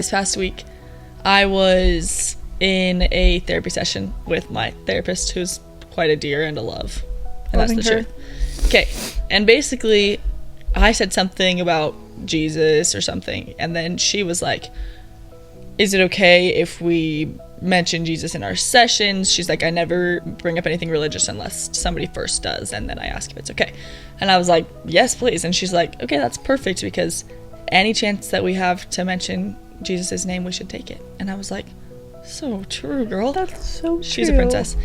This past week, I was in a therapy session with my therapist, who's quite a dear and a love. And Loving that's the her. truth. Okay. And basically, I said something about Jesus or something, and then she was like, is it okay if we mention Jesus in our sessions? She's like, I never bring up anything religious unless somebody first does, and then I ask if it's okay. And I was like, yes, please. And she's like, okay, that's perfect, because any chance that we have to mention Jesus' name, we should take it. And I was like, so true, girl. That's so true. She's a princess.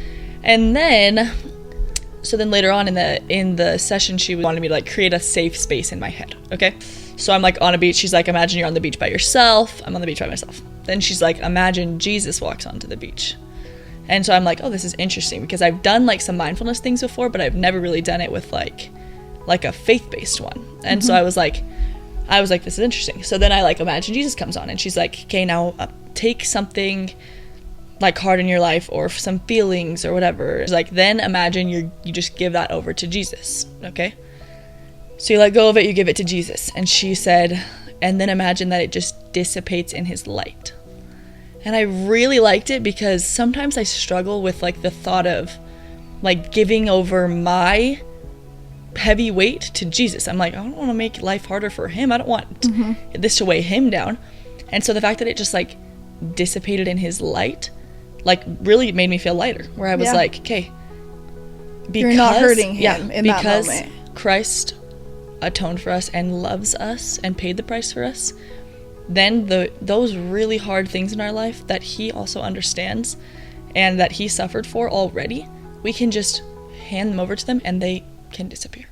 And then, so then later on in the session, she wanted me to like create a safe space in my head, okay? So I'm like on a beach. She's like, imagine you're on the beach by yourself. I'm on the beach by myself. Then she's like, imagine Jesus walks onto the beach. And so I'm like, oh, this is interesting, because I've done like some mindfulness things before, but I've never really done it with like a faith-based one. And so I was like, this is interesting. So then I like imagine Jesus comes on, and she's like, okay, now take something like hard in your life or some feelings or whatever. It's like, then imagine you just give that over to Jesus, okay? So you let go of it, you give it to Jesus. And she said, and then imagine that it just dissipates in his light. And I really liked it, because sometimes I struggle with like the thought of like giving over my heavy weight to Jesus. I'm like, I don't want to make life harder for him. I don't want this to weigh him down. And so the fact that it just like dissipated in his light, like really made me feel lighter, where I was like, okay, because you're not hurting him in that because moment. Christ atoned for us and loves us and paid the price for us, then those really hard things in our life that he also understands and that he suffered for already, we can just hand them over to them and they can disappear.